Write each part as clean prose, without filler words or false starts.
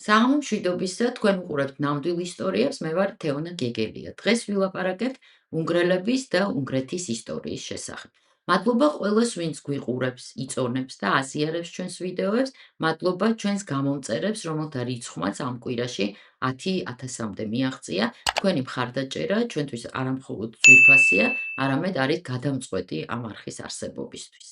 საღამო მშვიდობისა, თქვენ უყურებთ ნამდვილ ისტორიებს, მე ვარ თეონა გეგელია. დღეს ვილაპარაკებთ უნგრელების და უნგრეთის ისტორიის შესახებ. მადლობა ყველას, ვინც გვიყურებს, იწონებს და აზიარებს ჩვენს ვიდეოებს. მადლობა ჩვენს გამომწერებს, რომელთა რიცხვმაც ამ კვირაში 10,000-მდე მიაღწია. თქვენი მხარდაჭერა ჩვენთვის არამხოლოდ ძვირფასია, არამედ არის გადამწყვეტი ამ არხის არსებობისთვის.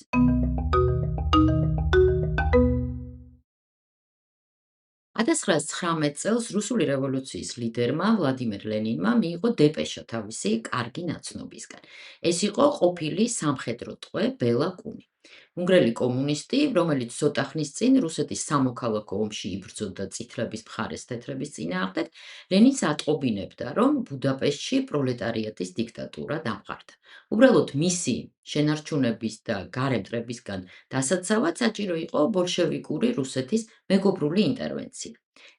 1919 წელს რუსული რევოლუციის ლიდერმა ვლადიმერ ლენინმა მიიღო დეპეშა თავისი კარგი ნაცნობისგან. ეს იყო ყოფილი სამხედრო ტყვე ბელა კუნი. უნგრელი კომუნისტი, რომელიც ცოტა ხნის წინ რუსეთის სამოქალაქო ომში იბრძოდა წითლების მხარეს თეთრების წინააღმდეგ, ლენინს ატყობინებდა, რომ ბუდაპეშტში პროლეტარიატის დიქტატურა დამყარდა. უბრალოდ მისი შენარჩუნების და გარემტყრებისგან დასაცავად საჭირო იყო ბოლშევიკური რუსეთის მეგობრული ინტერვენცია.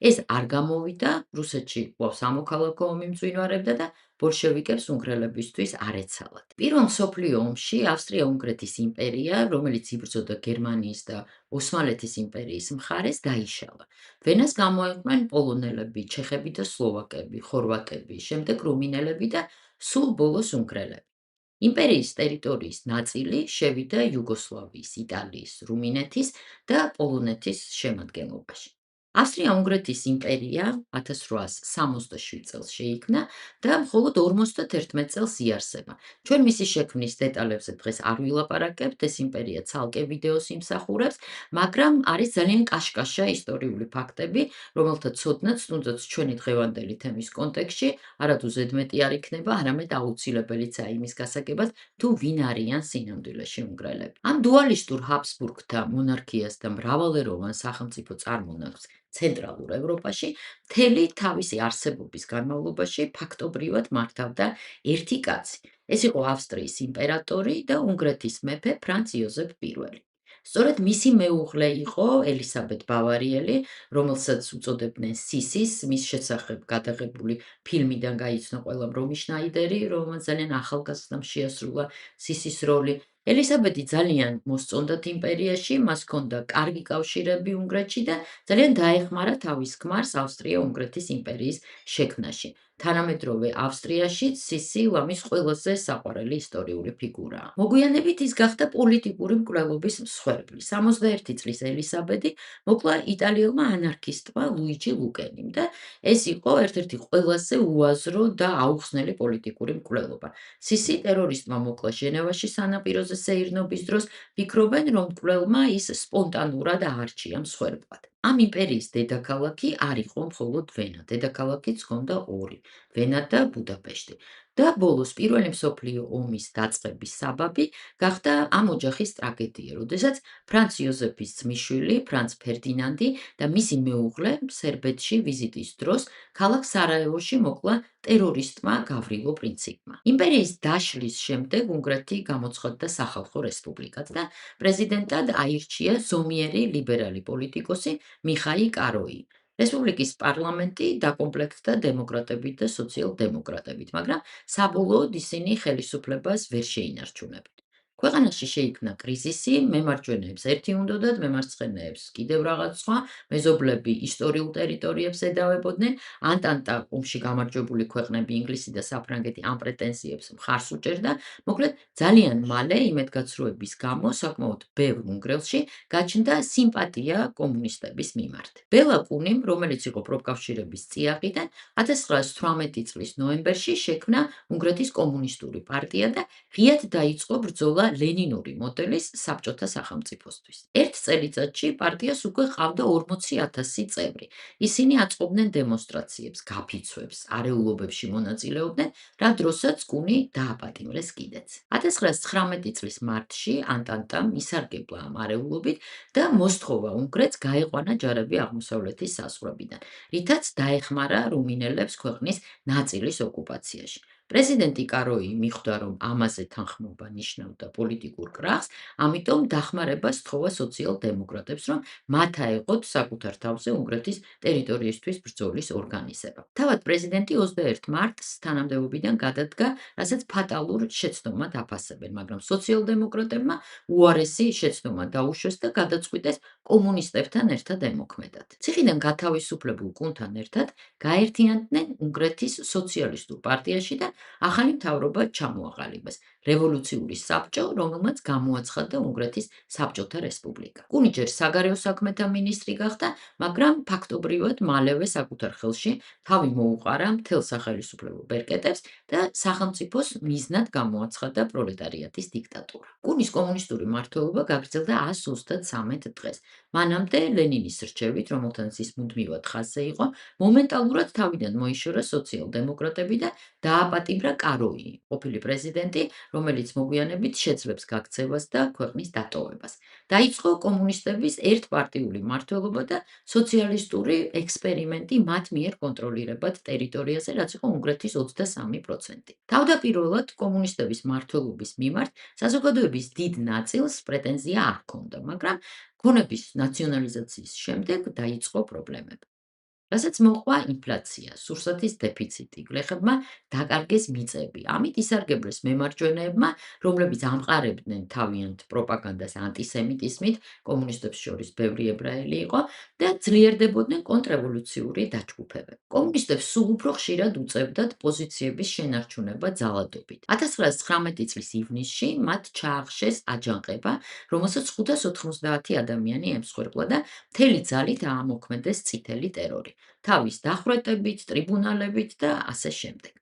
ეს არ გამოვიდა, რუსეთში კვლავ სამოქალაქო ომი მძვინვარებდა და ბოლშევიკებს უნგრელებისთვის არ ეცალათ. პირველ მსოფლიო ომში ავსტრია-უნგრეთის იმპერია, რომელიც იბრძოდა გერმანიის და ოსმალეთის იმპერიის მხარეს, დაიშალა. ვენას გამოეყვნენ პოლონელები, ჩეხები და სლოვაკები, ხორვატები, შემდეგ რუმინელები და სულ ბოლოს უნგრელები. იმპერიის ტერიტორიის ნაწილი შევიდა იუგოსლავიის, იტალიის, რუმინეთის და პოლონეთის შემადგენლობაში. ავსტრია-უნგრეთის იმპერია 1867 წელს შეიქმნა და მხოლოდ 51 წელს იარსება. ჩვენ მისი შექმნის დეტალებზე დღეს არ ვილაპარაკებთ, ეს იმპერია ცალკე ვიდეოს იმსახურებს, მაგრამ არის ძალიან კაშკაშა ისტორიული ფაქტები, რომელთა ცოდნა ცნუდაც ჩვენი დღევანდელი თემის კონტექსტში არადუ ზედმეტი არ იქნება, არამედ აუცილებელიცაა იმის გასაგებად, თუ ვინ არიან სინამდვილეში უნგრელები. ამ დუალისტურ ჰაბსბურგთა მონარქიას და მრავალეროვან სახელმწიფო წარმონაქმნს ცენტრალურ ევროპაში მთელი თავისი არსებობის განმავლობაში ფაქტობრივად მართავდა ერთი კაცი. ეს იყო ავსტრიის იმპერატორი და უნგრეთის მეფე ფრანც იოზეფ პირველი. სწორედ მისი მეუღლე იყო ელისაბედ ბავარიელი, რომელსაც უწოდებდნენ სისის, მის შესახებ გადაღებული ფილმიდან გაიცნო ყველამ რომი შნაიდერი, რომელმაც ძალიან ახალგაზრდამ შეასრულა სისის როლი. ელისაბედი ძალიან მოსწონდათ იმპერიაში, მას ჰქონდა კარგი კავშირები უნგრეთში და ძალიან დაეხმარა თავის ქმარს ავსტრია-უნგრეთის იმპერიის შექმნაში. თანამედროვე ავსტრიაშიც სისი ლამის ყველაზე საყვარელი ისტორიული ფიგურაა. მოგვიანებით ის გახდა პოლიტიკური მკვლელობის მსხვერპლი. 61 წლის ელისაბედი მოკლა იტალიელმა ანარქისტმა ლუიჯი ლუკენიმ და ეს იყო ერთ-ერთი ყველაზე უაზრო და აუხსნელი პოლიტიკური მკვლელობა. სისი ტერორისტმა მოკლა ჟენევაში სანაპიროზე სეირნობის დროს, ფიქრობენ, რომ მკვლელმა ის სპონტანურად აარჩია მსხვერპლად. ამ იმპერიის დედაქალაქი არ იყო მხოლოდ ვენა, დედაქალაქიც ჰქონდა ორი: ვენა და ბუდაპეშტი. და ბოლოს პირველი მსოფლიო ომის დაწყების საბაბი გახდა ამ ოჯახის ტრაგედია, როდესაც ფრანც იოზეფის ძმისშვილი, ფრანც ფერდინანდი და მისი მეუღლე სერბეთში ვიზიტის დროს ქალაქ სარაევოში მოკლა ტერორისტმა გავრილო პრინციპმა. იმპერიის დაშლის შემდეგ უნგრეთი გამოცხადდა სახალხო რესპუბლიკად და პრეზიდენტად აირჩია ზომიერი ლიბერალი პოლიტიკოსი მიხაი კაროი. რესპუბლიკის პარლამენტი დაკომპლექტდა დემოკრატებით და სოციალ-დემოკრატებით, მაგრამ საბოლოოდ ისინი ხელისუფლებას ვერ შეინარჩუნებენ. ქვეყანაში შეიქმნა კრიზისი, მემარჯვენეებს ერთი უნდოდათ, მემარცხენეებს კიდევ რაღაც სხვა, მეზობლები ისტორიულ ტერიტორიებს ედავებოდნენ, ანტანტა ომში გამარჯვებული ქვეყნები ინგლისი და საფრანგეთი ამ პრეტენზიებს მხარს უჭერდა. მოკლედ, ძალიან მალე იმედგაცრუების გამო საკმაოდ ბევრ უნგრელში გაჩნდა სიმპათია კომუნისტების მიმართ. ბელა კუნიმ, რომელიც იყო პროფკავშირების წიაღიდან, 1918 წლის ნოემბერში შექმნა უნგრეთის კომუნისტური პარტია და ღიად დაიწყო ბრძოლა ლენინური მოდელის საბჭოთა სახელმწიფოსთვის. ერთ წელიწადში პარტიას უკვე ჰყავდა 40,000 წევრი. ისინი აწყობდნენ დემონსტრაციებს, გაფიცვებს, არეულობებში მონაწილეობდნენ, რა დროსაც კუნი დააპატიმრეს კიდეც. 1919 წლის მარტში ანტანტამ ისარგებლა ამ არეულობით და მოსთხოვა უნგრეთს გაეყვანა ჯარები აღმოსავლეთის საზღვრებიდან, რითაც დაეხმარა რუმინელებს ქვეყნის ნაწილის ოკუპაციაში. პრეზიდენტი კაროი მიხვდა, რომ ამაზე თანხმობა ნიშნავდა პოლიტიკურ კრახს, ამიტომ დახმარებას სთხოვა სოციალ-დემოკრატებს, რომ მათ აეღოთ საკუთარ თავზე უნგრეთის ტერიტორიისთვის ბრძოლის ორგანიზება. თავად პრეზიდენტი 21 მარტს თანამდებობიდან გადადგა, რასაც ფატალურ შეცდომად აფასებენ, მაგრამ სოციალ-დემოკრატებმა უარესი შეცდომა დაუშვეს და გადაწყვიტეს კომუნისტებთან ერთად ემოქმედათ. ციხიდან გათავისუფლებულ კუნთთან ერთად გაერთიანდნენ უნგრეთის სოციალისტურ პარტიაში და ახალი მთავრობა ჩამოაყალიბეს. რევოლუციური საბჭო, რომელმაც გამოაცხადა უნგრეთის საბჭოთა რესპუბლიკა. კუნი ჯერ საგარეო საქმეთა მინისტრი გახდა, მაგრამ ფაქტობრივად მალევე საკუთარ ხელში თავი მოუყარა მთელ სახელისუფლებო ბერკეტებს და სახელმწიფოს მიზნად გამოაცხადა პროლეტარიატის დიქტატურა. კუნის კომუნისტური მმართველობა გაგრძელდა 133 დღეს. მანამდე ლენინის რჩევით, რომელთანაც ის მუდმივად ხაზზე იყო, მომენტალურად თავიდან მოიშორა სოციალ-დემოკრატები და დააპატიმრა კაროი, ყოფილი პრეზიდენტი, რომელიც მოგვიანებით შეძლებს გაქცევას და ქვეყნის დატოვებას. დაიწყო კომუნისტების ერთპარტიული მმართველობა და სოციალისტური ექსპერიმენტი მათ მიერ კონტროლირებად ტერიტორიაზე, რაც იყო უნგრეთის 23%. თავდაპირველად კომუნისტების მმართველობის მიმართ საზოგადოების დიდ ნაწილს პრეტენზია არ ჰქონდა, მაგრამ ქონების ნაციონალიზაციის შემდეგ დაიწყო პრობლემები. რასაც მოყვა ინფლაცია, სურსათის დეფიციტი, გლეხებმა დაკარგეს მიწები. ამით ისარგებლეს მემარჯვენეებმა, რომლებიც ამყარებდნენ თავიანთ პროპაგანდას ანტისემიტიზმით, კომუნისტებს შორის ბევრი ებრაელი იყო და ძლიერდებოდნენ კონტრრევოლუციური დაჯგუფებები. კომუნისტებს სულ უფრო ხშირად უწევდათ პოზიციების შენარჩუნება ძალადობით. 1919 წლის ივნისში მათ ჩაახშეს აჯანყება, რომელსაც 590 ადამიანი ემსხვერპლა და მთელი ძალით აამოქმედეს წითელი ტერორი. თავის დახვრეტებით, ტრიბუნალებით და ასე შემდეგ.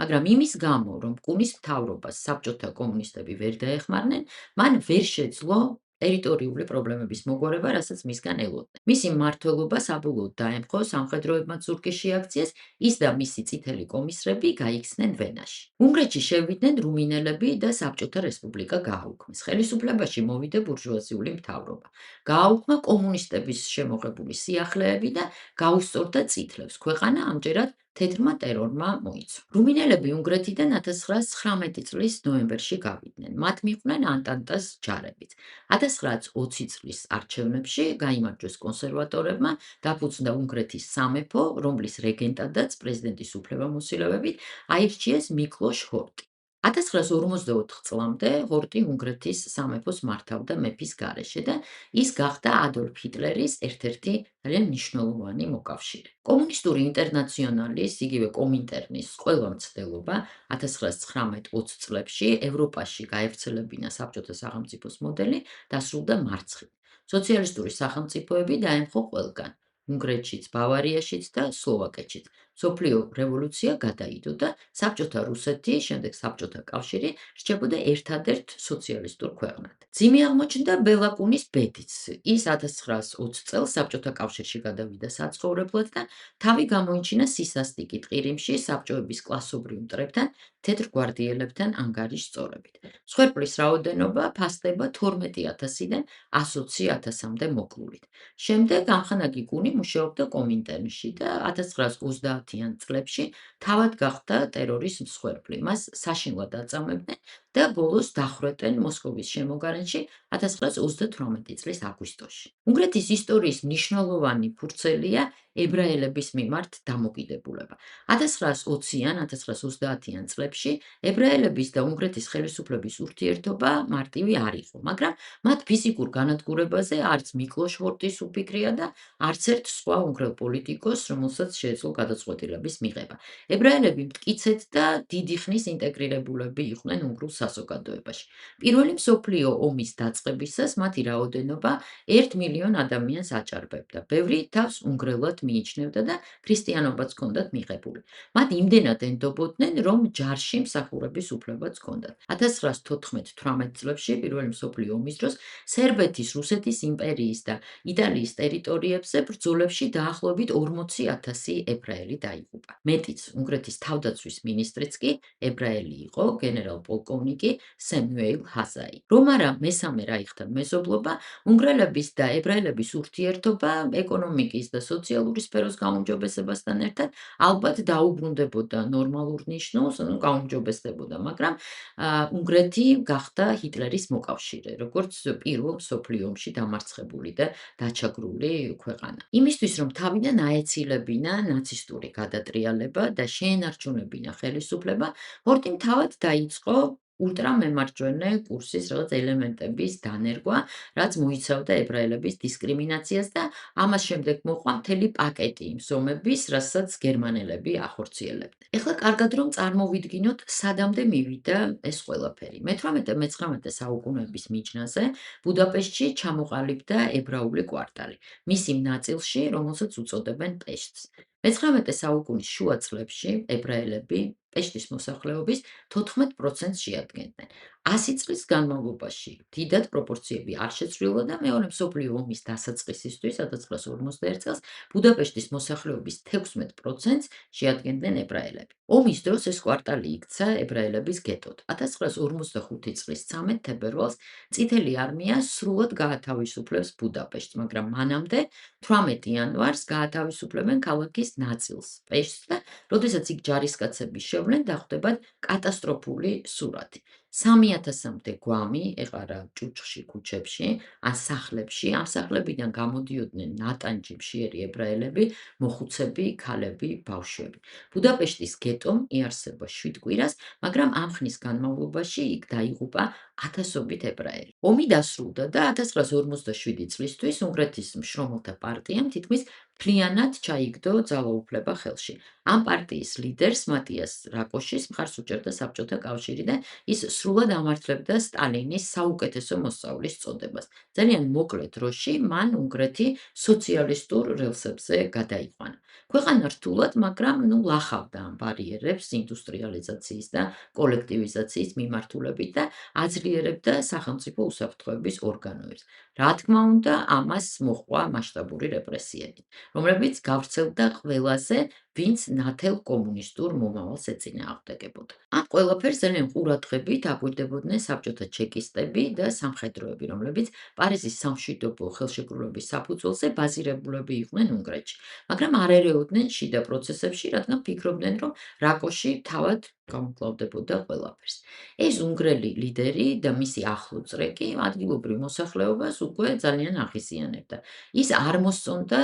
მაგრამ იმის გამო, რომ კუნის მთავრობას საბჭოთა კომუნისტები ვერ დაეხმარნენ, მან ვერ შეძლო ტერიტორიული პრობლემების მოგვარება, რასაც მისგან ელოდნენ. მისი მმართველობა საბოლოოდ დაემხო, სამხედროებმა ზურგის შეაქციეს, ის და მისი წითელი კომისრები გაიქცნენ ვენაში. უნგრეთში შევიდნენ რუმინელები და საბჭოთა რესპუბლიკა გააუქმეს. ხელისუფლებაში მოვიდა ბურჟუაზიული მთავრობა. გააუქმა კომუნისტების შემოღებული სიახლეები და გაუსწორდა წითლებს. ქვეყანა ამჯერად თეთრმა ტერორმა მოიცვა. რუმინელები უნგრეთიდან 1919 წლის ნოემბერში გავიდნენ. მათ მიყვნენ ანტანტას ჯარებიც. 1920 წლის არჩევნებში გაიმარჯვეს კონსერვატორებმა, დაფუძნდა უნგრეთის სამეფო, რომლის რეგენტადაც პრეზიდენტის უფლებამოსილებით აირჩიეს მიკლოშ ჰორტი. 1954 წლამდე ჰორტი უნგრეთის სამეფოს მართავდა მეფის გარეშე და ის გახდა ადოლფ ჰიტლერის ერთ-ერთი ძალიან მნიშვნელოვანი მოკავშირე. კომუნისტური ინტერნაციონალის, იგივე კომინტერნის ყველა მცდელობა 1919-20 წლებში ევროპაში გაევრცელებინა საბჭოთა სახელმწიფოს მოდელი დასრულდა მარცხით. სოციალისტური სახელმწიფოები დაემხო ყველგან. უნგრეთშიც, ბავარიაშიც და სლოვაკეთშიც. მსოფლიო რევოლუცია გადაიდო და საბჭოთა რუსეთი, შემდეგ საბჭოთა კავშირი რჩებოდა ერთადერთ სოციალისტურ ქვეყნად. მძიმე აღმოჩნდა ბელა კუნის ბედიც. ის 1920 წელს საბჭოთა კავშირში გადავიდა საცხოვრებლად და თავი გამოიჩინა სისასტიკით ყირიმში საბჭოების კლასობრივ მტრებთან, თეთრ გვარდიელებთან ანგარიშ სწორებით. მსხვერპლის რაოდენობა ფასდება 12,000-დან 120,000-მდე მოკლულით. შემდეგ ამხანაგი კუნი მუშაობდა კომინტერნში და 1930-იან წლებში თავად გახდა ტერორის მსხვერპლი. მას საშინლად აწამებდნენ და ბოლოს დახვრეტენ მოსკოვის შემოგარენში 1938 წლის აგვისტოში. უნგრეთის ისტორიის მნიშვნელოვანი ფურცელია ებრაელების მიმართ დამოკიდებულება. 1920-იან, 1930-იან წლებში ებრაელების და უნგრეთის ხელისუფლების ურთიერთობა მარტივი არ იყო, მაგრამ მათ ფიზიკურ განადგურებაზე არც მიკლოშ ჰორტის უფიქრია და არც ერთ სხვა უნგრელ პოლიტიკოს, რომელსაც შეეძლო გადაწყვეტილების მიღება. ებრაელები მტკიცედ და დიდი ხნის ინტეგრირებულები იყვნენ უნგრულ საზოგადოებაში. პირველი მსოფლიო ომის დაწყებისას მათი რაოდენობა 1 მილიონ ადამიანს აჭარბებდა. ბევრი თავს უნგრელად მიიჩნევდა და ქრისტიანობაც ჰქონდათ მიღებული. მათ იმდენად ენდობოდნენ, რომ ჯარში მსახურების უფლებაც ჰქონდათ. 1914-18 წლებში პირველი მსოფლიო ომის დროს სერბეთის, რუსეთის იმპერიის და იტალიის ტერიტორიებზე ბრძოლებში დაახლოებით 40,000 ებრაელი დაიღუპა. მეტიც, უნგრეთის თავდაცვის მინისტრიც კი ებრაელი იყო, გენერალ-პოლკოვნიკი აკადემიკი სემუეილ ჰაზაი. რომ არა მესამე რაიხთან მეზობლობა, უნგრელების და ებრაელების ურთიერთობა ეკონომიკის და სოციალური სფეროს გაუმჯობესებასთან ერთად ალბათ დაუბრუნდებოდა ნორმალურ ნიშნულს, ანუ გაუმჯობესდებოდა, მაგრამ უნგრეთი გახდა ჰიტლერის მოკავშირე, როგორც პირველ მსოფლიო ომში დამარცხებული და დაჩაგრული ქვეყანა. იმისთვის, რომ თავიდან აეცილებინა ნაცისტური გადატრიალება და შეენარჩუნებინა ხელისუფლება, ჰორტიმ თავად დაიწყო ულტრამემარჯვენე კურსის რაღაც ელემენტების დანერგვა, რაც მოიცავდა ებრაელების დისკრიმინაციას და ამას შემდეგ მოყვა მთელი პაკეტი იმ ზომების, რასაც გერმანელები ახორციელებდნენ. ეხლა კარგად რომ წარმოვიდგინოთ, სადამდე მივიდა ეს ყველაფერი. მე-18-მე-19 საუკუნეების მიჯნაზე ბუდაპეშტში ჩამოყალიბდა ებრაული კვარტალი, მის იმ ნაწილში, რომელსაც უწოდებენ პეშტს. მე-19 საუკუნის შუა წლებში ებრაელები პეშტის მოსახლეობის 14%-ს შეადგენდნენ. 100 წლის განმავლობაში დიდად პროპორციები არ შეცვლილა და მეორე მსოფლიო ომის დასაწყისისთვის 1941 წელს ბუდაპეშტის მოსახლეობის 16%-ს შეადგენდნენ ებრაელები. ომის დროს ეს კვარტალი იქცა ებრაელების გეტოდ. 1945 წლის 13 თებერვალს წითელი არმია სრულად გაათავისუფლებს ბუდაპეშტს, მაგრამ მანამდე 18 იანვარს გაათავისუფლებენ ქალაქის ნაწილს, პეშტს და როდესაც იქ ჯარისკაცები შევლენ, დახვდებათ კატასტროფული სურათი. 3000-მდე გვამი ეყარა ჭუჭხში ქუჩებში, ან სახლებში, ამ სახლებიდან გამოდიოდნენ ნატანჯი მშიერი ებრაელები, მოხუცები, ქალები, ბავშვები. ბუდაპეშტის გეტომ იარსება 7 კვირას, მაგრამ ამ ხნის განმავლობაში იქ დაიღუპა ათასობით ებრაელი. ომი დასრულდა და 1947 წლისთვის უნგრეთის მშრომელთა პარტიამ თითქმის მთლიანად ჩაიგდო ძალაუფლება ხელში. ამ პარტიის ლიდერს მატიას რაკოშის მხარს უჭერდა საბჭოთა კავშირი და ის სრულად ამართლებდა სტალინის საუკეთესო მოსწავლის წოდებას. ძალიან მოკლე დროში მან უნგრეთი სოციალისტურ რელსებზე გადაიყვანა. ქვეყანა რთულად, მაგრამ ლახავდა ამ ბარიერებს ინდუსტრიალიზაციის და კოლექტივიზაციის მიმართულებით და აძლიერებდა სახელმწიფო უსაფრთხოების ორგანოებს. რა თქმა უნდა, ამას მოჰყვა მასშტაბური რეპრესიები, რომლებიც გავრცელდა ყველაზე, ვინც ნათელ კომუნისტურ მომავალს ეწინააღმდეგებოდა. ამ ყველაფერს ძალიან ყურადღებით აკვირდებოდნენ საბჭოთა ჩეკისტები და სამხედროები, რომლებიც პარიზის სამშვიდობო ხელშეკრულების საფუძველზე ბაზირებულები იყვნენ უნგრეთში, მაგრამ არ ერეოდნენ შიდა პროცესებში, რადგან ფიქრობდნენ, რომ რაკოში თავად გამკლავდებოდა ყველაფერს. ეს უნგრელი ლიდერი და მისი ახლო წრე კი ადგილობრივ მოსახლეობას უკვე ძალიან აღიზიანებდა. ის არ მოსწონდა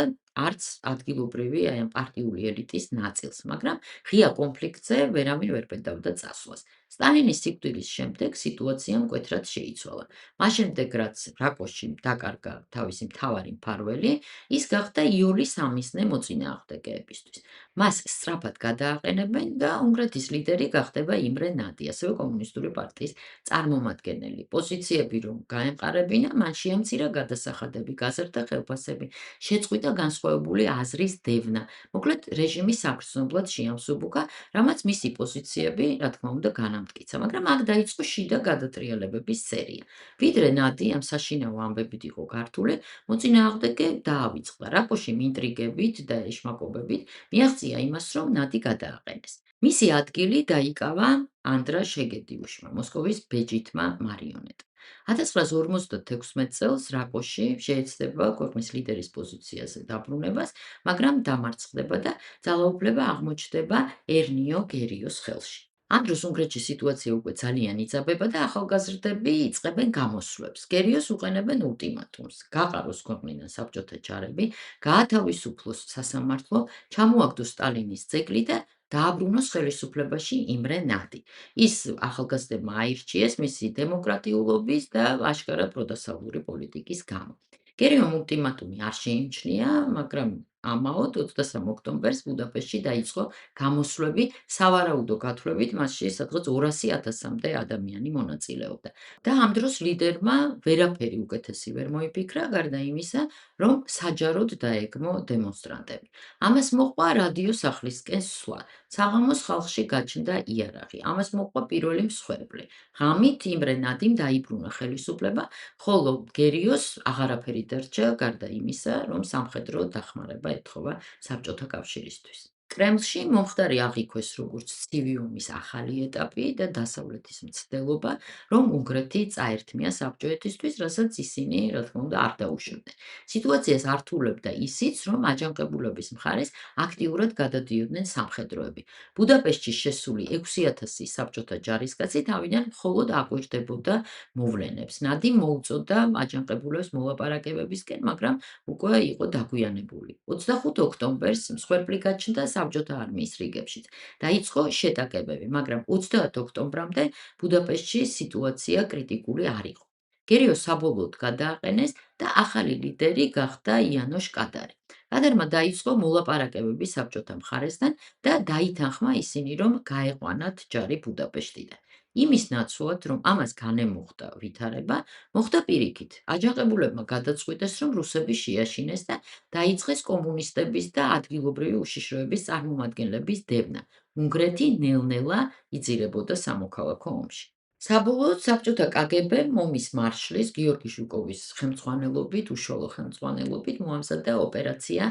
არც ადგილობრივი აი ამ პარტიული ელიტის ნაწილს, მაგრამ ღია კონფლიქტზე ვერავინ ვერ პედავდა წასვლას. სტალინის სიკვდილის შემდეგ სიტუაცია მკვეთრად შეიცვალა. მას შემდეგ, რაც რაკოშიმ დაკარგა თავისი მთავარი მფარველი, ის გახდა იოლის ამისნე მოწინააღმდეგეებისთვის. მას სწრაფად გადააყენებენ და უნგრეთის ლიდერი გახდება იმრე ნადი, ასევე კომუნისტური პარტიის წარმომადგენელი. პოზიციები რომ გაემყარებინა, მან შეამცირა გადასახადები, გაზარდა ხელფასები, შეწყვიტა განსხვავებული აზრის დევნა. მოკლედ რეჟიმი საგრძნობლად შეამსუბუქა, რამაც მისი პოზიციები, რა თქმა უნდა, განამტკიცა, მაგრამ აქ დაიწყო შიდა გადატრიალებების სერია. ვიდრე ნადი ამ საშინაო ამბებით იყო გართული, მოწინააღმდეგე დაავიწყდა. რაკოშიმ ინტრიგებით და ეშმაკობებით მიაღწია იმას, რომ ნადი გადააყენეს. მისი ადგილი დაიკავა ანდრა შეგედიუშმა, მოსკოვის ბეჯითმა მარიონეტმა. 1956 წელს რაკოში შეეცდება ქვეყნის ლიდერის პოზიციაზე დაბრუნებას, მაგრამ დამარცხდება და ძალაუფლება აღმოჩნდება ერნიო გერიოს ხელში. ამ დროს უნგრეთში სიტუაცია უკვე ძალიან იძაბება და ახალგაზრდები იწყებენ გამოსვლებს. გერიოს უყენებენ ულტიმატუმს: გაყაროს ქვეყნიდან საბჭოთა ჯარები, გაათავისუფლოს სასამართლო, ჩამოაგდოს სტალინის ძეგლი და დააბრუნოს ხელისუფლებაში იმრე ნადი. ის ახალგაზრდებმა აირჩიეს მისი დემოკრატიულობის და აშკარა პროდასავლური პოლიტიკის გამო. გერიომ ულტიმატუმი არ შეიმჩნია, მაგრამ ამაოდ 23 ოქტომბერს ბუდაპეშტში დაიწყო გამოსვლები, სავარაუდო გათვლებით მასში სადღაც 200,000-მდე ადამიანი მონაწილეობდა. და ამ დროს ლიდერმა ვერაფერი უკეთესი ვერ მოიფიქრა, გარდა იმისა, რომ საჯაროდ დაეგმო დემონსტრანტები. ამას მოჰყვა რადიო სახლისკენ სვლა. საღამოს ხალხში გაჩნდა იარაღი. ამას მოჰყვა პირველი მსხვერპლი. ღამით იმრე ნადიმ დაიბრუნა ხელისუფლება, ხოლო გერიოს აღარაფერი დარჩა, გარდა იმისა, რომ სამხედრო დახმარება ეთხოვა საბჭოთა კავშირისთვის. კრემლში მომხდარი აღიქვეს როგორც ცივი ომის ახალი ეტაპი და დასავლეთის მცდელობა, რომ უნგრეთი წაერთმია საბჭოეთისთვის, რასაც ისინი, რა თქმა უნდა, არ დაუშვებდნენ. სიტუაციას ართულებდა ისიც, რომ აჯანყებულების მხარეს აქტიურად გადადიოდნენ სამხედროები. ბუდაპეშტში შესული 6,000 საბჭოთა ჯარისკაცი თავიდან მხოლოდ აკვირდებოდა მოვლენებს. ნადიმ მოუწოდა აჯანყებულებს მოლაპარაკებებისკენ, მაგრამ უკვე იყო დაგვიანებული. 25 ოქტომბერს მსხვერპლი გაჩნდა საბჭოთა არმიის რიგებშიც. დაიწყო შეტაკებები, მაგრამ 30 ოქტომბრამდე ბუდაპეშტში სიტუაცია კრიტიკული არ იყო. გერიო საბოლოოდ გადააყენეს და ახალი ლიდერი გახდა იანოშ კადარი. კადარმა დაიწყო მოლაპარაკებები საბჭოთა მხარესთან და დაითანხმა ისინი, რომ გაეყვანათ ჯარი ბუდაპეშტიდან. იმის ნაცვლად, რომ ამას განემუხტა ვითარება, მოხდა პირიქით. აჯანყებულებმა გადაწყვიტეს, რომ რუსები შეაშინეს და დაიწყეს კომუნისტების და ადგილობრივი უშიშროების წარმომადგენლების დევნა. უნგრეთი ნელ-ნელა იძირებოდა სამოქალაქო ომში. საბოლოოდ საბჭოთა კგბ-მ ომის მარშლის გიორგი ჟუკოვის ხელმძღვანელობით, უშუალო ხელმძღვანელობით მოამზადა ოპერაცია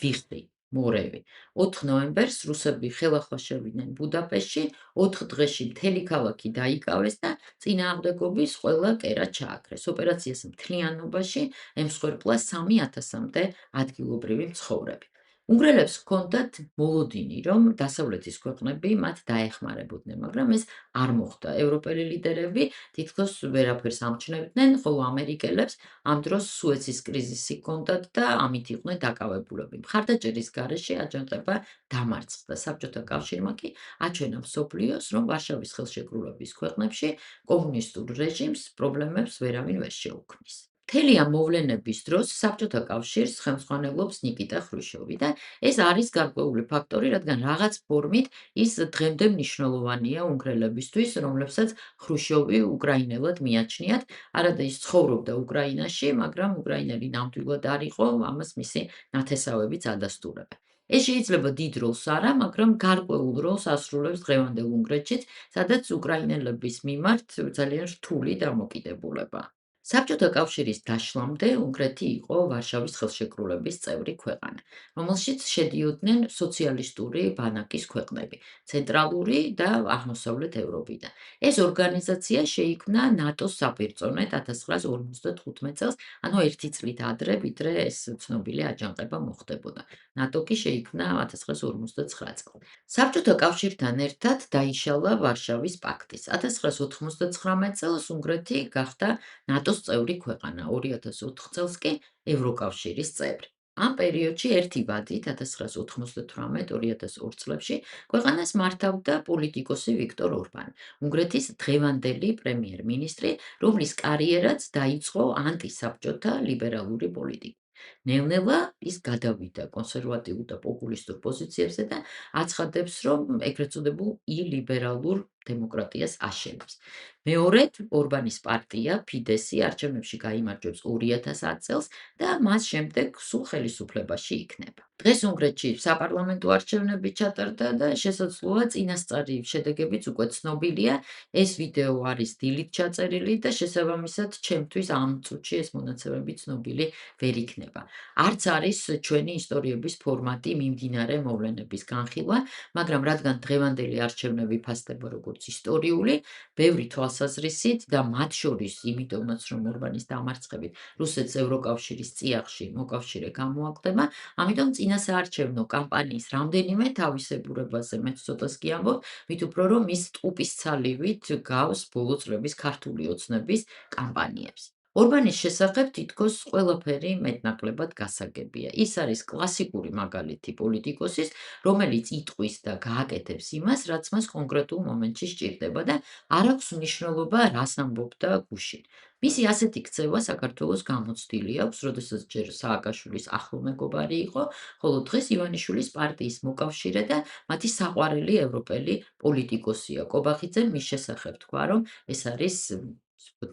„ვიხტი“ მორევი. 4 ნოემბერს რუსები ხელახლა შევიდნენ ბუდაპეშტში, 4 დღეში მთელი ქალაქი დაიკავეს და წინააღმდეგობის ყველა კერა ჩააქრეს. ოპერაციას მთლიანობაში ემსხვერპლა 3,000-მდე ადგილობრივი მცხოვრები. უნგრელებს ჰქონდათ მოლოდინი, რომ დასავლეთის ქვეყნები მათ დაეხმარებოდნენ, მაგრამ ეს არ მოხდა. ევროპელი ლიდერები თითქოს ვერაფერს ამჩნევდნენ, ხოლო ამერიკელებს ამ დროს სუეცის კრიზისი ჰქონდათ და ამით იყვნენ დაკავებულები. მხარდაჭერის გარეშე აჯანყება დამარცხდა. საბჭოთა კავშირმა კი აჩვენა მსოფლიოს, რომ ვარშავის ხელშეკრულების ქვეყნებში კომუნისტურ რეჟიმს პრობლემებს ვერავინ ვერ შეუქმნის. მთელი ამ მოვლენების დროს საბჭოთა კავშირს ხელმძღვანელობს ნიკიტა ხრუშოვი და ეს არის გარკვეული ფაქტორი, რადგან რაღაც ფორმით ის დღემდე მნიშვნელოვანია უნგრელებისთვის, რომლებსაც ხრუშოვი უკრაინელად მიაჩნიათ. არადა ის ცხოვრობდა უკრაინაში, მაგრამ უკრაინელი ნამდვილად არ იყო, ამას მისი ნათესავებიც ადასტურებენ. ეს შეიძლება დიდ როლს არა, მაგრამ გარკვეულ როლს ასრულებს დღევანდელ უნგრეთშიც, სადაც უკრაინელების მიმართ ძალიან რთული დამოკიდებულება. საბჭოთა კავშირის დაშლამდე უნგრეთი იყო ვარშავის ხელშეკრულების წევრი ქვეყანა, რომელშიც შედიოდნენ სოციალისტური ბანაკის ქვეყნები, ცენტრალური და აღმოსავლეთ ევროპიდან. ეს ორგანიზაცია შეიქმნა ნატოს საპირწონედ 1955 წელს, ანუ ერთი წლით ადრე, ვიდრე ეს ცნობილი აჯანყება მოხდებოდა. ნატო კი შეიქმნა 1959 წელს. საბჭოთა კავშირთან ერთად დაიშალა ვარშავის პაქტიც. 1999 წელს უნგრეთი გახდა ნატოს წევრი ქვეყანა, 2004 წელს კი ევროკავშირის წევრი. ამ პერიოდში ერთი ვადით 1998-2002 წლებში ქვეყანას მართავდა პოლიტიკოსი ვიქტორ ორბანი, უნგრეთის დღევანდელი პრემიერ-მინისტრი, რომლის კარიერაც დაიწყო ანტისაბჭოთა ლიბერალური პოლიტიკით. ნელ-ნელა ის გადავიდა კონსერვატიულ და პოპულისტურ პოზიციებზე და აცხადებს, რომ ეგრეთ წოდებულ ილიბერალურ დემოკრატიას აშენებს. მეორედ, ორბანის პარტია ფიდესი არჩევნებში გაიმარჯვებს 2010 წელს და მას შემდეგ სულ ხელისუფლებაში იქნება. დღეს უნგრეთში საპარლამენტო არჩევნები ჩატარდა და შესაძლოა წინასწარი შედეგებიც უკვე ცნობილია. ეს ვიდეო არის დილით ჩაწერილი და შესაბამისად ჩემთვის ამ წუთში ეს მონაცემები ცნობილი ვერ იქნება. არც არის ჩვენი ისტორიების ფორმატი მიმდინარე მოვლენების განხილვა, მაგრამ რადგან დღევანდელი არჩევნები ფასდება როგორც ისტორიული, ბევრი თვალსაზრისით და მათ შორის იმიტომაც, რომ ორბანის დამარცხებით რუსეთს ევროკავშირის წიაღში მოკავშირე გამოაკლდება, ამიტომ წინასაარჩევნო კამპანიის რამდენიმე თავისებურებაზე მეც ცოტას კი ამბობ, მით უფრო რომ ის ტყუპისცალივით გავს ბოლო წლების ქართული ოცნების კამპანიებს. ორბანის შესახებ თითქოს ყველაფერი მეტნაკლებად გასაგებია. ის არის კლასიკური მაგალითი პოლიტიკოსის, რომელიც იტყვის და გააკეთებს იმას, რაც მას კონკრეტულ მომენტში სჭირდება და არ აქვს მნიშვნელობა, რას ამბობდა გუშინ. მისი ასეთი ქცევა საქართველოს გამოცდილი აქვს, როდესაც ჯერ სააკაშვილის ახლო მეგობარი იყო, ხოლო დღეს ივანიშვილის პარტიის მოკავშირე და მათი საყვარელი ევროპელი პოლიტიკოსია. კობახიძემ მის შესახებ თქვა, რომ ეს არის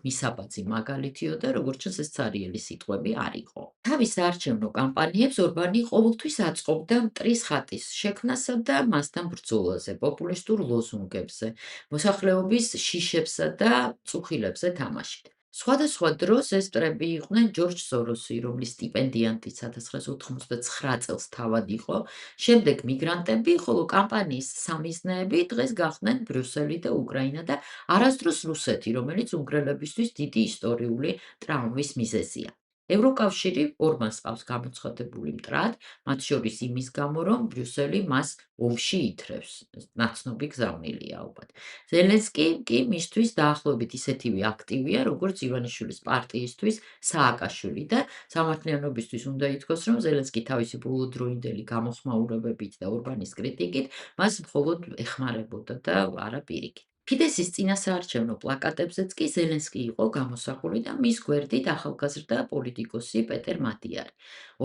მისაბაძი მაგალითიო და როგორც ჩანს ეს ცარიელი სიტყვები არ იყო. თავის საარჩევნო კამპანიებს ორბანი ყოველთვის აწყობდა მტრის ხატის შექმნასა და მასთან ბრძოლაზე, პოპულისტურ ლოზუნგებზე, მოსახლეობის შიშებსა და წუხილებზე თამაშით. სხვადასხვა დროს ეს მტრები იყვნენ ჯორჯ სოროსი, რომლის სტიპენდიანტი 1999 წელს თავად იყო, შემდეგ მიგრანტები, ხოლო კამპანიის სამიზნეები დღეს გახდნენ ბრიუსელი და უკრაინა და არასდროს რუსეთი, რომელიც უნგრელებისთვის დიდი ისტორიული ტრაუმის მიზეზია. ევროკავშირი ორმას ყავს გამოცხადებული მტრად, მათ შორის იმის გამო, რომ ბრიუსელი მას ომში ითრევს. ნაცნობი გზავნილია ალბათ. ზელენსკი კი მისთვის დაახლოებით ისეთივე აქტივია, როგორც ივანიშვილის პარტიისთვის სააკაშვილი და სამართლიანობისთვის უნდა ითქვას, რომ ზელენსკი თავისი ბოლოდროინდელი გამოხმაურებებით და ორბანის კრიტიკით მას მხოლოდ ეხმარებოდა და არა პირიქით. ფიდესის წინასაარჩევნო პლაკატებზეც კი ზელენსკი იყო გამოსახული და მის გვერდით ახალგაზრდა პოლიტიკოსი პეტერ მატიარი,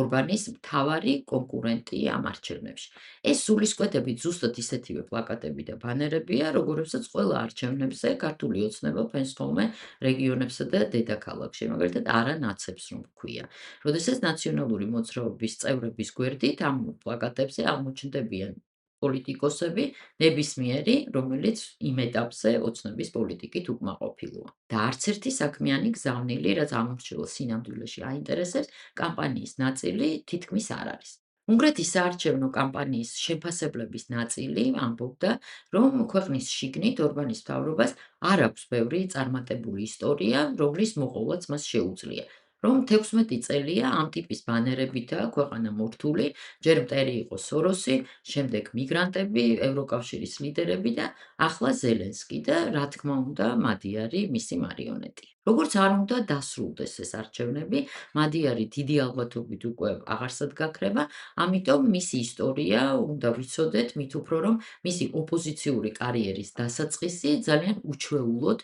ორბანის მთავარი კონკურენტი ამ არჩევნებში. ეს სულისკვეთებით ზუსტად ისეთივე პლაკატები და ბანერებია, როგორებსაც ყველა არჩევნებზე ქართული ოცნება ფენს ხოლმე რეგიონებსა და დედაქალაქში, მაგალითად არა ნაცებს რომ ვქვია. როდესაც ნაციონალური მოძრაობის წევრების გვერდით ამ პლაკატებზე აღმოჩნდებიან პოლიტიკოსები, ნებისმიერი, რომელიც იმ ეტაპზე ოცნების პოლიტიკით უკმაყოფილოა. და არც ერთი საქმიანი გზავნილი, რაც ამორჩეულ სინამდვილეში აინტერესებს, კამპანიის ნაწილი თითქმის არ არის. უნგრეთის საარჩევნო კამპანიის შეფასებლების ნაწილი ამბობდა, რომ ქვეყნის შიგნით ორბანის მთავრობას არ აქვს ბევრი წარმატებული ისტორია, რომლის მოყოლაც მას შეუძლია. რომ 16 წელია ამ ტიპის ბანერებითაა ქვეყანა მორთული, ჯერ მტერი იყო სოროსი, შემდეგ მიგრანტები, ევროკავშირის ლიდერები და ახლა ზელენსკი და რა თქმა უნდა მადიარი მისი მარიონეტი. როგორც არ უნდა დასრულდეს ეს არჩევნები, მადიარი დიდი ალბათობით უკვე აღარსად გაქრება, ამიტომ მისი ისტორია უნდა ვიცოდეთ, მით უფრო რომ მისი ოპოზიციური კარიერის დასაწყისი ძალიან უჩვეულოდ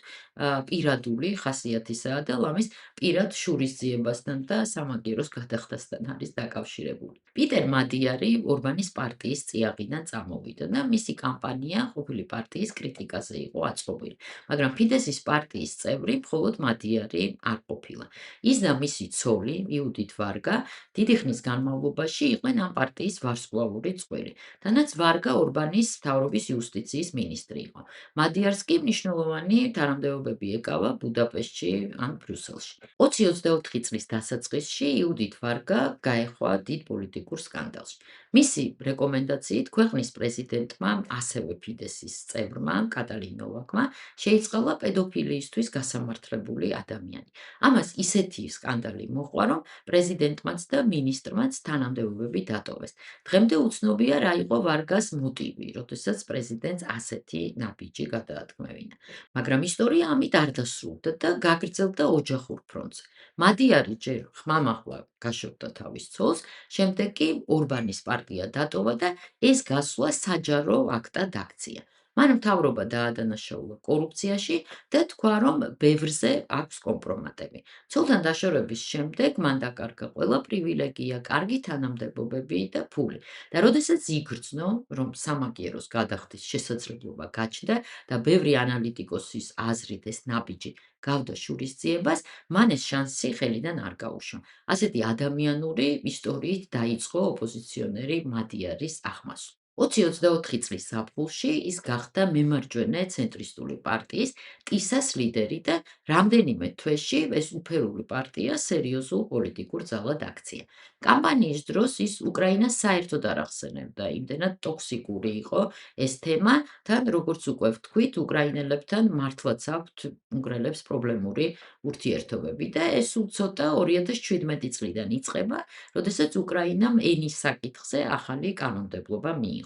პირადული ხასიათისაა და ლამის პირად შურისძიებასთან და სამაგიეროს გადახდასთან არის დაკავშირებული. პიტერ მადიარი ორბანის პარტიის წიაღიდან წამოვიდა და მისი კამპანია ყოფილი პარტიის კრიტიკაზე იყო აწყობილი, მაგრამ ფიდესის პარტიის წევრი მხოლოდ მადიარი არ ყოფილა. ის და მისი ცოლი, იუდით ვარგა, დიდი ხნის განმავლობაში იყვნენ ამ პარტიის ვარსკვლავური წყვილი. თანაც ვარგა ორბანის მთავრობის იუსტიციის მინისტრი იყო. მადიარს კი მნიშვნელოვანი თანამდებობები ეკავა ბუდაპეშტში ან ბრიუსელში. 2024 წლის დასაწყისში იუდით ვარგა გაეხვა დიდ პოლიტიკურ სკანდალში. მისი რეკომენდაციით ქვეყნის პრეზიდენტმა, ასევე ფიდესის წევრმა, კატალინ ნოვაკმა შეიწყალა პედოფილიისთვის გასამართლებული ადამიანი. ამას ისეთი სკანდალი მოჰყვა, რომ პრეზიდენტმაც და მინისტრმაც თანამდებობები დატოვეს. დღემდე უცნობია რა იყო ვარგას მოტივი, როდესაც პრეზიდენტს ასეთი ნაბიჯი გადაათქმევინა. მაგრამ ისტორია ამით არ დასრულდა და გაგრძელდა ოჯახურ ფრონტზე. მადიარი ჯერ ხმამაღლა გაშორდა თავის ცოლს, შემდეგ კი ორბანის პარტია დატოვა და ეს გასვლა საჯარო აქტად აქცია. მან მთავრობა დაადანაშაულა კორუფციაში და თქვა, რომ ბევრზე აქვს კომპრომატები. ცოლთან დაშორების შემდეგ მან დაკარგა ყველა პრივილეგია, კარგი თანამდებობები და ფული. და როდესაც იგრძნო, რომ სამაგიეროს გადახდის შესაძლებლობა გაჩნდა და ბევრი ანალიტიკოსის აზრით ეს ნაბიჯი გავდა შურისძიებას, მან ეს შანსი ხელიდან არ გაუშვა. ასეთი ადამიანური ისტორიით დაიწყო ოპოზიციონერი მადიარის ახმასვა. 2024 წლის ზაფხულში ის გახდა მემარჯვენე ცენტრისტული პარტიის ტისას ლიდერი და რამდენიმე თვეში ეს უფერული პარტია სერიოზულ პოლიტიკურ ძალად აქცია. კამპანიის დროს ის უკრაინას საერთოდ არ ახსენებდა, იმდენად ტოქსიკური იყო ეს თემა, თან როგორც უკვე ვთქვით, უკრაინელებთან მართლაც აქვთ უნგრელებს პრობლემური ურთიერთობები და ეს უცოტა 2017 წლიდან იწყება, როდესაც უკრაინამ ენის საკითხზე ახალი კანონმდებლობა მიიღო.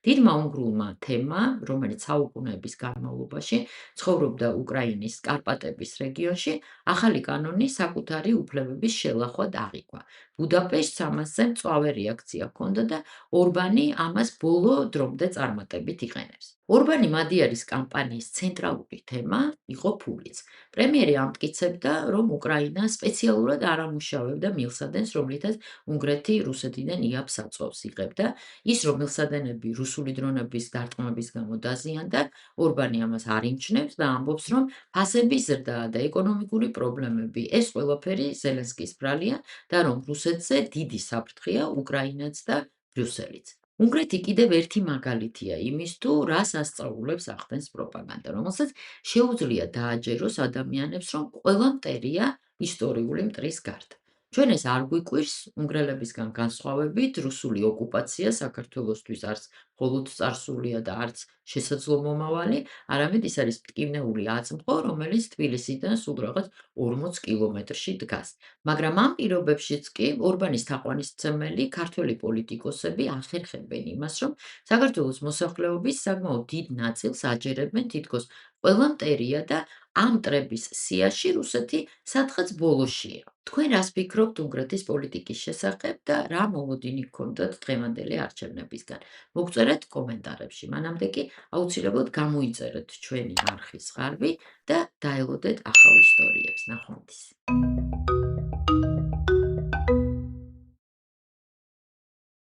დიდმა უნგრულმა თემა, რომელიც საუკუნეების განმავლობაში ცხოვრობდა უკრაინის კარპატების რეგიონში, ახალი კანონი საკუთარი უფლებების შელახვად აღიქვა. ბუდაპეშტს ამაზე მწვავე რეაქცია ჰქონდა და ორბანი ამას ბოლო დრომდე წარმატებით იყენებს. ორბანი მადიარის კამპანიის ცენტრალური თემა იყო ფულიც. პრემიერი ამტკიცებდა, რომ უკრაინა სპეციალურად არ ამუშავებდა მილსადენს, რომლითაც უნგრეთი რუსეთიდან იაფს აწვავს იღებდა. ის, რომ მილსადენები რუსული დრონების დარტყმების გამო დაზიანდა, ორბანი ამას არ იმჩნევს და ამბობს, რომ ფასების ზრდა და ეკონომიკური პრობლემები ეს ყველაფერი ზელენსკის ბრალია და რომ რუსეთზე დიდი საფრთხეა უკრაინაც და ბრიუსელიც. უნგრეთი კიდევ ერთი მაგალითია იმის, თუ რას ასწავლებს ახდენს პროპაგანდა, რომელსაც შეუძლია დააჯეროს ადამიანებს, რომ ყველა მტერია ისტორიული მტრის გარდა. ჩვენ ეს არ გვიკვირს უნგრელებისგან განსხვავებით, რუსული ოკუპაცია საქართველოსთვის არც მხოლოდ წარსულია და არც შესაძლო მომავალი, არამედ ის არის მტკივნეული აწმყო, რომელიც თბილისიდან სულ რაღაც 40 კილომეტრში დგას. მაგრამ ამ პირობებშიც კი ორბანის თაყვანისმცემელი ქართველი პოლიტიკოსები ახერხებენ იმას, რომ საქართველოს მოსახლეობის საკმაოდ დიდ ნაწილს აჯერებენ თითქოს ყველა მტერია და ამ მტრების სიაში რუსეთი სადღაც ბოლოშია. თქვენ რას ფიქრობთ უნგრეთის პოლიტიკის შესახებ და რა მოლოდინი გქონდათ დღევანდელი არჩევნებისგან? მოგწერეთ კომენტარებში. მანამდე კი აუცილებლად გამოიწერეთ ჩვენი არხის ღარბი და დაელოდეთ ახალ ისტორიებს. ნახვამდის.